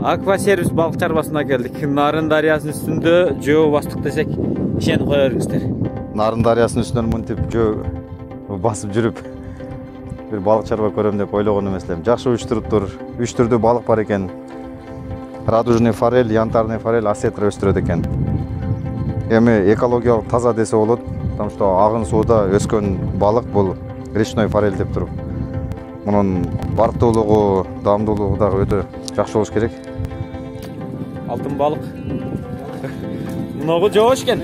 Аквасервис балык чарбасына келдик. Нарын дарыясынын үстүндө жөө бастык десек, ишенип кое бериңиздер. Нарын дарыясынын үстүнөн мынтип жөө басып жүрүп бир балык чарба көрөм деп ойлогон эмес элем. Жакшы уюштуруптур. 3 түрдүү балык бар экен. Радужный форель, янтарный форель, осетра өстүрөт экен. Эми экологиялык таза десе болот, потому что агын сууда өскөн балык бул речной форель деп туруп. Мунун барктуулугу, даамдуулугу дагы өтө жакшы болуш керек. Алтын балык. Мынагы жоош экен.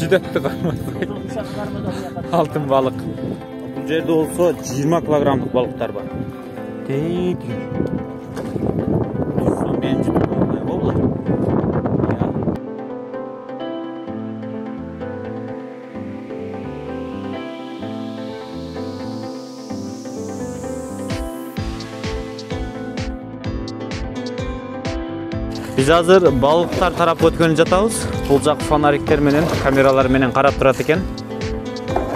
Жүдөптү карматпай. Алтын балык. Бул жерде болсо 20 килограммдык балыктар бар. Biz hazır balıklar tarap ötkөнүп жатабыз. Бул жак фонариктер менен, камералар менен карап турат экен.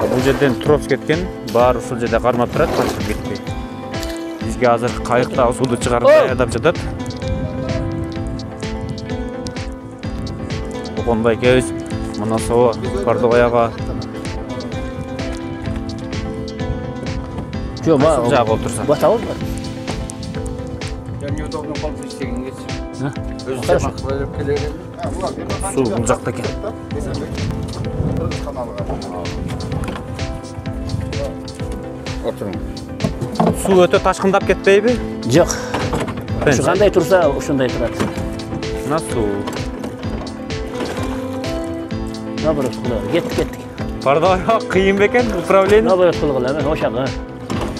Бул жерден трос кеткен, баары ушул жерде кармап турат, качып кетпей. Бизге азыр кайыкта сууду чыгарып даярдап жатат. Оконбай экебиз мына соо Бардояга жак отурса. Батабыз бар. Я неудобно палцы истегенге. Хорошо. Суу бул жакта экен. Суу өтө ташкындап кетпейби? Жок. Ушу кандай турса, ушундай турат. Мына суу. Наоборот кылгыла. Кеттик. Бардоя кыйын бекен управление. Наоборот кылгыла. Мен ошага.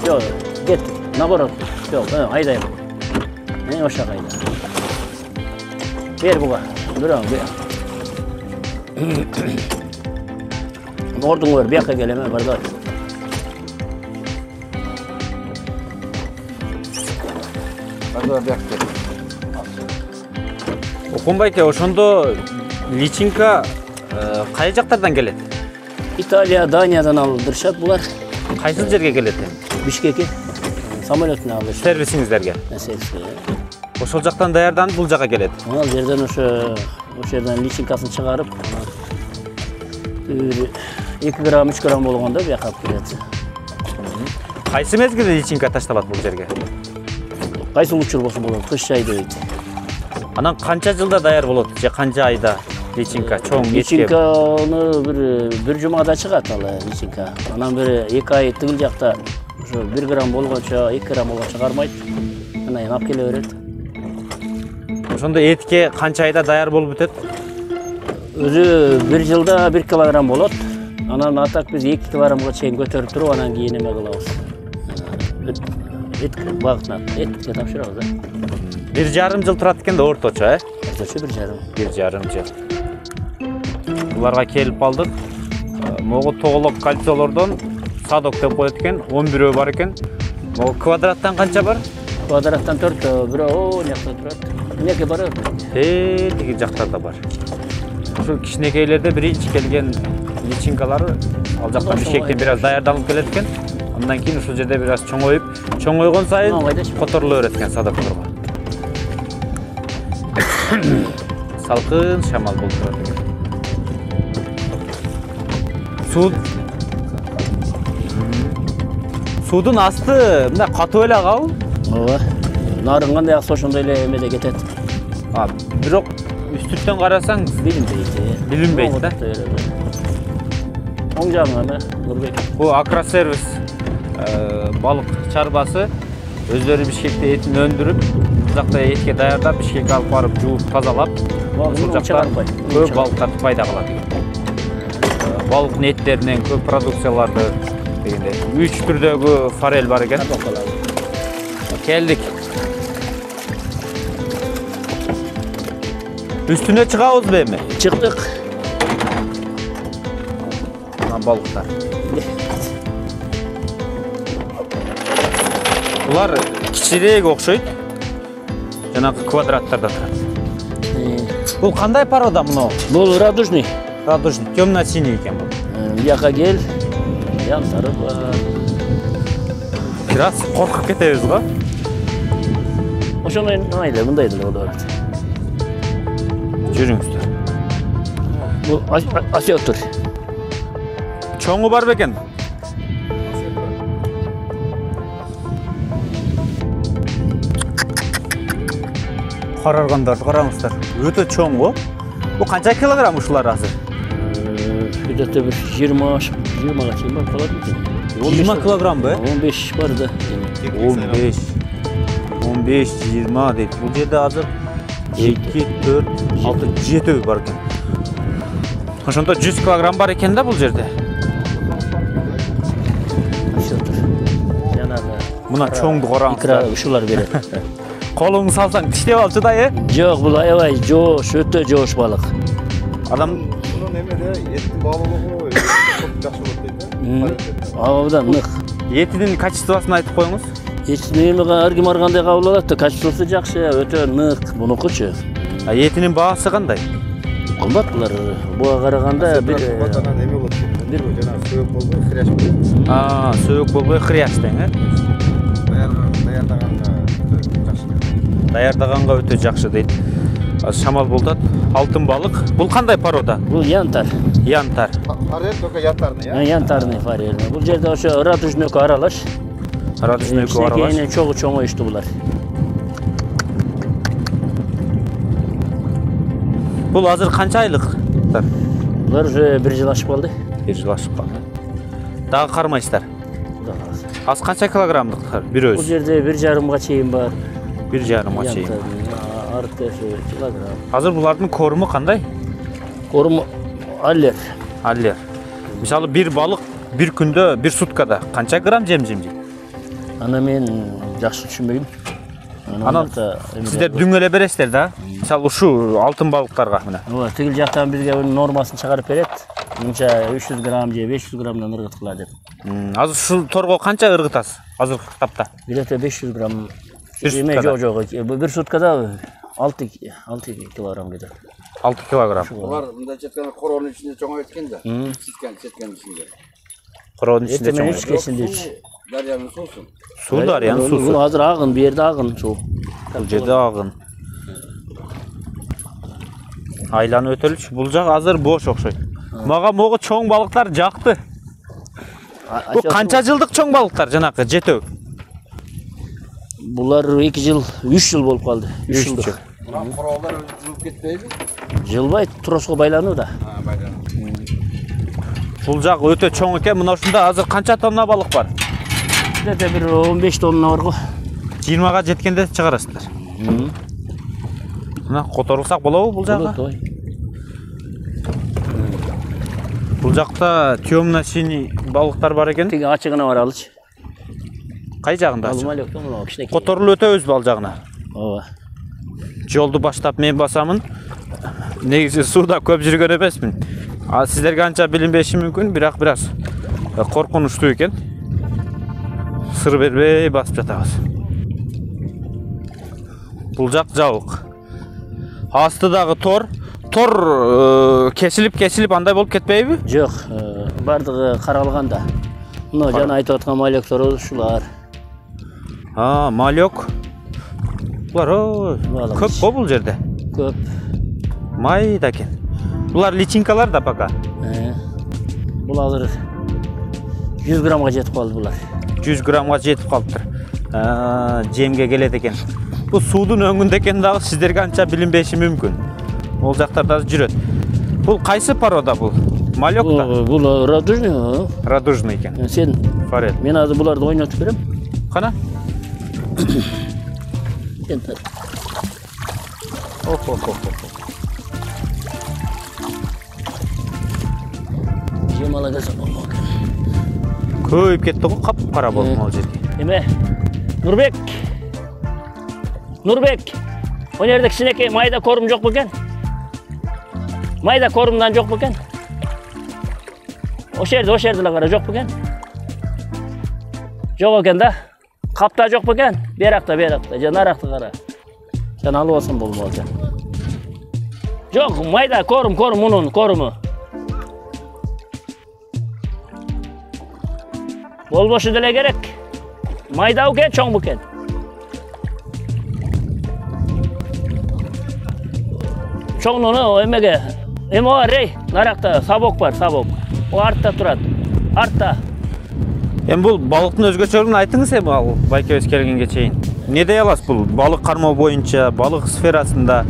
Жок, кеттик. Наоборот. Жок, айдайм. Мен ошага айдайм. Бер буга. Бирок, бер. Ордуң бер, бияка келеме, Бардоя. Окунбайке, ошондо личинка кай жактардан келет? Италия, Даниядан алдырышат булар. Кайсы жерге келет? Бишкекке. Самолет менен алдырышат. Сервисиңиздерге. Сервиске. Ошол жактан даярданып бул жака келет. Ал жерден ошо жерден личинкасын чыгарып, 2 грамм, 3 грамм болгондо бияка алып келет. Кайсы мезгилде личинка ташталат бул жерге? Кайсы учур болсо болот, кыш айда дейт. Анан канча жылда даяр болот же канча айда личинка чоң этке? Личинканы бир жумада чыгат ал личинка. Анан бир 2 ай тигил жакта ошо 1 грамм болгончо, 2 грамм болгончо кармайт. Анан алып келе берет. Ошондо этке канча айда даяр болуп бүтөт? Өзү 1 жылда 1 килограмм болот. Анан атак биз 2 килограммга чейин көтөрүп туруп, анан кийин эме кылабыз. Эт багытына, этке тапшырабыз. 1,5 жыл турат экен да орточо, Орточо 1,5. 1,5 жыл. Буларга келип калдык. Могу тоголок кальциолордон садок деп коет экен, 11 бар экен. Могу квадраттан канча бар? Квадраттан 4, бирөө жакта турат. Неке бар. Тиги жактарда бар. Ушул кичинекейлерде биринчи келген личинкалар ал жактан Бишкектен бир аз даярдалып келет экен. Андан кийин ушул жерде бир аз чоңойгон сайын которула берет экен садокторго. Салкын шамал болуп турат экен. Суудун асты мына катуу эле агабы? Ооба. Нарын кандай акса ошондой эле эмеде кетет. Бирок үстүртөн карасаң билинбейт да. Оң жагы эме, Нурбек. Бул Аквасервис балык чарбасы өздөрү Бишкекте этин өндүрүп, бул жакта этке даярдап, Бишкекке алып барып жууп, тазалап, бул жакта көп балыктарды пайда кылат. Балыктын эттеринен көп продукцияларды дегенде 3 түрдөгү форель бар экен. Келдик. Üstüne çıkağız be mi? Çıktık. Buna balıklar. Bunlar kiçirek okşaydı. Жанагы квадраттарда турат. Бул кандай порода мына? Бул радужный. Радужный, темно-синий экен бул. Бияка кел. Янтары бар. Бир аз коркуп кетебиз го. Ошондой айла мындай деле болот берет. Жүрүңүздөр. Бул осетр. Çoğu бар бекен? Караргандарды караңыздар. Өтө чоң го. Бу канча килограмм ушулар азыр? Где-то bir 20'га чейин бар калат экен. 20 килограмм бе? 15 бар да. 15, 20 дейт. Бул жерде азыр 2, 4, 6, 7 бар экен. Ошондо 100 килограмм бар экен да бул жерде. Мына чоңду караңыздар. Ушулар берет. Колуңду салсаң тиштеп алчу да, Жок, бул аябай жоош, өтө жоош балык. Адам Bunun emede etin bağlılığı çok жақсы болады дейді. Абдан нык. этинин качествосын айтып коюңуз. Эч немеге ар ким аргандай кабыл алат да, качествосу жакшы, өтө нык. Мунукучу. Этинин баасы кандай? Кымбат булар. Буга караганда бир Батанан эме болады дейді. Бир жана сөөк болбой хряш болот. Сөөк болбой хряш тең, Даярдаганга өтө жакшы дейт. Шамал болтат. Алтын балык. Бул кандай порода? бул янтар. Янтар. Форель только янтарный, я? Янтарный форель. Бул жерде ошо радужнөкө аралаш. Радужнөкө аралаш. Кийинен чоңоюшту булар. Бул азыр канча айлык? Булар уже 1 жыл ашып калды. 1 жыл ашып калды. Дагы кармайсыздар. Az kança kilogramlıktır bir Бул öz? жерде 1,5 чейин бар. 1,5 чейин. Арты килограмм. Азыр булардын коруmu кандай? Корум аллер. Аллер. Мисалы bir balık bir күндө, bir sutkada kança gram жем жейт? Аны мен жакшы түшүнбөйм. Анан сиздер дүңөлө бересиздер да? Мисалы ушу алтын балыктарга мына. Ооба, тигил жактан бизге нормасын чыгарып берет. Мынча 300 грамм же 500 граммдан ыргыт кыла деп. Азыр ушул торго канча ыргытасыз? Азыр кытапта. Где-то 500 грамм. Bir sutkada. Жок, бир суткада 6 килограмм кетет. 6 килограмм. Олар мындай жеткен коронун ичинде чоңоюп кеткен да. Сеткенин ичинде. Короонун ичинде Эртең чоң. эч кесиндечи. Дарьянын суусу. Суу дарыянын суусу. Бул азыр агын, бу жерде агын суу. Бул жерде агын. Айланып өтөлүчү. Бул жак азыр бош окшойт. Мага могу чоң балыктар жакты. Бул канча жылдык чоң балыктар жанакы жетөө? Булар 2 жыл, 3 жыл болуп калды. 3 жылдык. Мына королдор жылып кетпейби? Жылбайт, троско байлануу да. Байланып. Бул жак өтө чоң экен. Мына ушунда азыр канча тонна балык бар? Где-то бир 15 тонна бар го. 20га жеткенде чыгарасыздар. Мына которулсак болобу бул жакка? Болот, ой. Бул жакта темно-синий балыктар бар экен. Тиги ачыгына баралычы. Кай жагында? Алмалек мына кичинекей. Которулуп өтөбүз бал жагына. Ооба. Жолду баштап мен басамын. Негизи сууда көп жүргөн эмесмин. Сиздерге анча билинбеши мүмкүн, бирок бир аз коркунучтуу экен. Сыр бербей басып жатабыз. Бул жак жабык. Астыдагы тор кесилип андай болуп кетпейби? Жок, бардыгы каралганда. Мына жана айтып аткан малектор ушулар. Малек. Булар көп го бул жерде. Көп. Майда экен. Булар личинкалар да пока. Бул азыр 100 граммга жетип калды булар. 100 граммга жетип калыптыр. Жемге келет экен. Бул суудун өңүндө экен дагы сиздерге анча билинбеши мүмкүн. Ол жактарда жүрөт. Бул кайсы порода бул? Малек да? Бул радужный. Радужный экен. Сен Форель. мен азыр буларды ойнотуп берем. Кана? Янтар. Жем ала келсе болмок. Көйүп кетти го, кап-кара болду ал жерге. Эме? Нурбек. O жерде кичинекей майда корум жок бекен? Майда корумдан жок бекен? Ош жерде эле кара жок бекен? Жок экен да. Капта жок бекен? Беракта. Жанаракты кара. Сен алып алсаң болмок экен. Жок, майда корум мунун коруму. Болбошу деле керек. Майда экен, чоң бекен. чоңуну эмеге. Эми бар, наракта сабок бар, сабок. O артта турат. Артта. Эми бул балыктын өзгөчөлүгүн айтыңыз эми ал байкебиз келгенге чейин. Не дей аласыз бул балык кармоо боюнча, балык сферасында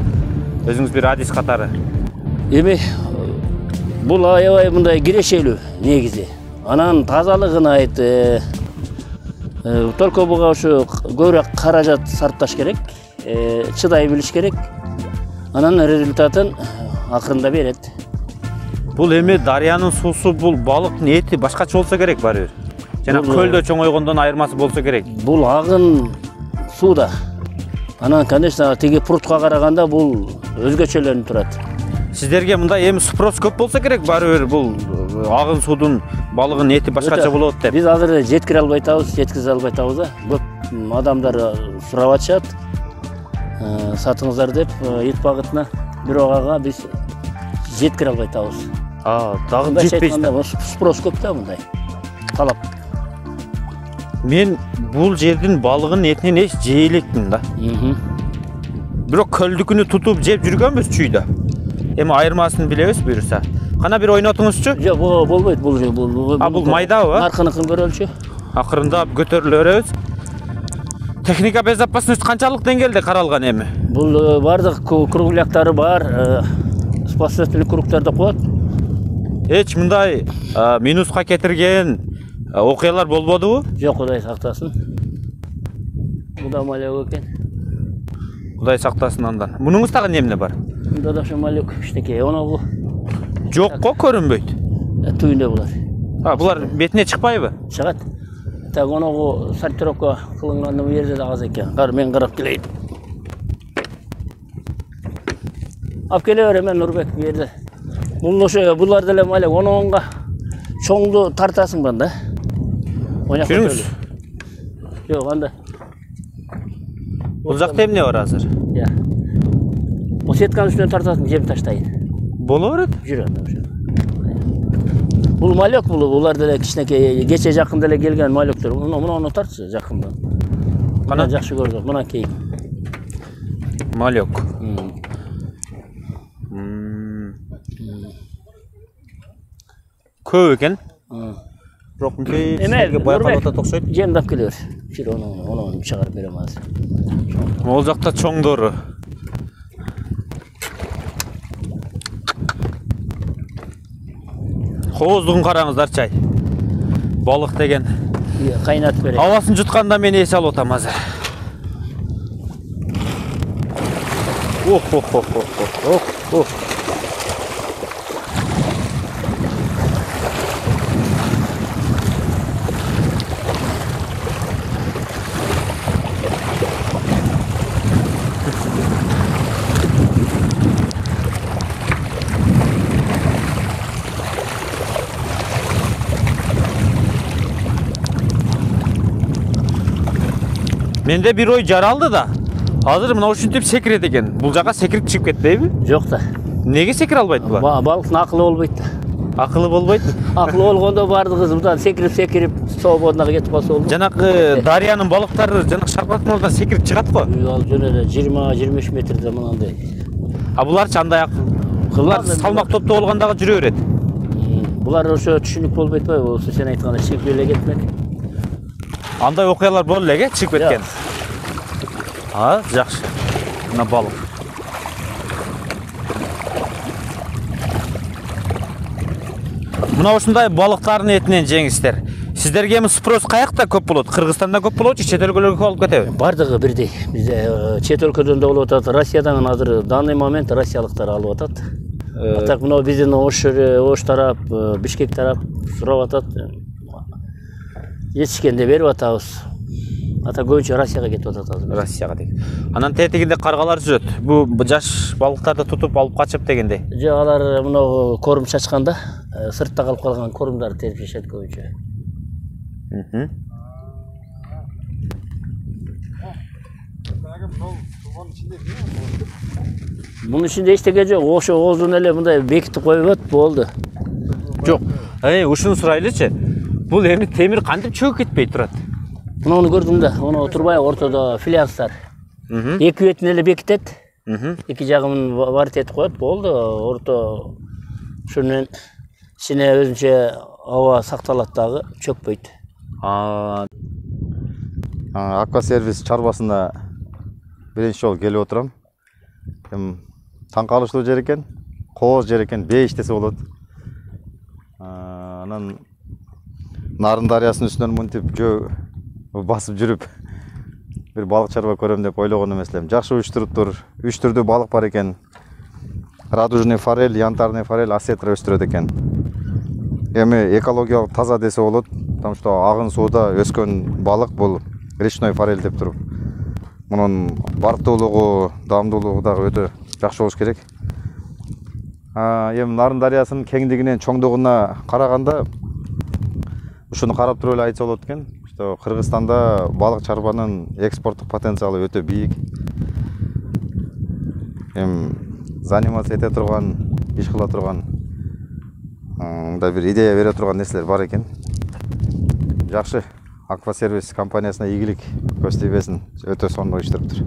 өзүңүз бир адис катары? Эми бул аябай мындай кирешелүү негизи. Анан тазалыгын айт. Только буга ушу көбүрөөк каражат сарпташ керек. Чыдай билиш керек. Анан результатын акырында берет. Бул эми дарыянын суусу бул балыктын эти башкача болсо керек барыбир. Жана көлдө чоңойгондон айырмасы болсо керек. Бул агын сууда. Анан, конечно, тиги прутка караганда бул өзгөчөлөнүп турат. Сиздерге мындай эми спрос көп болсо керек барыбир бул агын суудун балыгын эти башкача болот деп. Биз азыр жеткире албай атабыз, жеткизе албай атабыз да. Көп адамдар сурап атышат. Сатыңыздар деп ит багытына бирок ага биз жеткире албай атабыз. Дагы жетпейсиз. Спрос көп да мындай. Талап. Мен бул жердин балыгын этинен эч жей элекмин да. Бирок көлдүкүнү тутуп жеп жүргөнбүз чүйдө. Эми айырмасын билебиз буюрса. Кана бир ойнотуңузчу? Жок, болбойт бул. Бул майдабы? Наркыныкын көрөлчү. Акырындап көтөрүлө беребиз. Техника безопасность канчалык деңгээлде каралган эми? Бул бардык кругляктары бар, спасательный кругтарды коет. Эч мындай минуска кетирген окуялар болбодубу? Жок, Кудай сактасын. Буда малек экен. Кудай сактасын андан. Мунуңуз тагы эмне бар? Мында да малек иштеке, оногу. Жок го, көрүнбөйт. Түйүндө булар. Булар бетине чыкпайбы? Чыгат. Так оногу сортировка кылынган жерде да аз экен. Кар мен карап келейин. Алып келе берем мен Нурбек бу жерде. Булар деле малек 10-10га чоңду тартасың банда. Жүрүңүз. Жок, анда. Бул жакта эмне бар азыр? Бул сетканын үстүнөн тартасың, жем таштайын. Боло берет. Жүрөт ошо. Бул малек булар деле кичинекей кече жакын деле келген малектер. Муну тартсы жакындан. Кана жакшы көрдүк, мына кей. Малек. Көп экен. Бирок силерге байкалып атат окшойт. Жемдап келе бер. Жүр, onu чыгарып берем азыр. Ол жакта чоңдору. Кооздугун караңыздар чай. Балык деген. Кайнатып берем. Абасын жутканда мен эс алып атам азыр. Менде bir ой жаралды да. Азыр мына ушинтип секирет экен. Бул жака секирип чыгып кетпейби? Жок да. Неге секире албайт булар? Балыктын акылы болбойт да. Акылы болбойт? Акылы болгондо бардыгы мындан секирип соободуна кетип калса болду. Жанагы дарыянын балыктары жанагы шарбаттын ордунан секирип чыгат го. Ал жөн эле 20-25 метрде мынандай. Буларчы андай акыллар салмак топтоо болгондагы жүрө берет. Булар ошо түшүнүк болбойт го, сен айткандай чыгып эле кетмек. Андай окуялар болду эле, чыгып кеткен. Жакшы. Мына балык. Мына ушундай балыктардын этинен жеңиздер. Сиздерге эми спрос каякта көп болот? Кыргызстанда көп болобу, чет өлкөлөргө алып кетеби? Бардыгы бирдей. Бизде чет өлкөдөн да болуп атат. Россиядан азыр данный момент россиялыктар алып атат. Так мына биздин Ош тарап, Бишкек тарап сурап атат. Жетишкенде берип атабыз. Ата көбүнчө Россияга кетип атат азыр. Россияга деген. Анан тетигинде каргалар жүрөт. Бу жаш балыктарды тутуп алып качып дегендей. Жок, алар мына корум чачканда сыртта калып калган корумдарды терип жешет көбүнчө. Мунун ичинде эчтеке жок. Ошо оозун эле мындай бекитип коюп болду. Жок. Ушуну сурайлычы. Бул эми темир кантип чөгүп кетпей турат? Муну көрдүм да, ону турбай ортодо филианстар. Эки бетин эле бекитет. 2 жагын варит этип коет, болду. Орто ушунун ичине өзүнчө аба сакталат дагы, чөкпөйт. Аквасервис чарбасына биринчи жолу келип отурам. Таң калыштуу жер экен, кооз жер экен, бейиш десе болот. Анан Нарын дарыясынын үстүнөн мынтип жөө басып жүрүп бир балык чарба көрөм деп ойлогон эмес элем. Жакшы уюштуруптур. 3 түрдүү балык бар экен. Радужный форель, янтарный форель, осетра өстүрөт экен. Эми экологиялык таза десе болот, потому что агын сууда өскөн балык бул речной форель деп туруп. Мунун барктуулугу, даамдуулугу дагы өтө жакшы болуш керек. Эми Нарын дарыясынын кеңдигинен чоңдугуна караганда ушуну карап туруп эле айтса болот экен. Что Кыргызстанда балык чарбанын экспорттук потенциалы өтө бийик. Заниматься эте турган, иш кыла турган, мындай бир идея бере турган нерселер бар экен. Жакшы, Аквасервис компаниясына ийгилик көз тийбесин, өтө сонун уюштуруптур.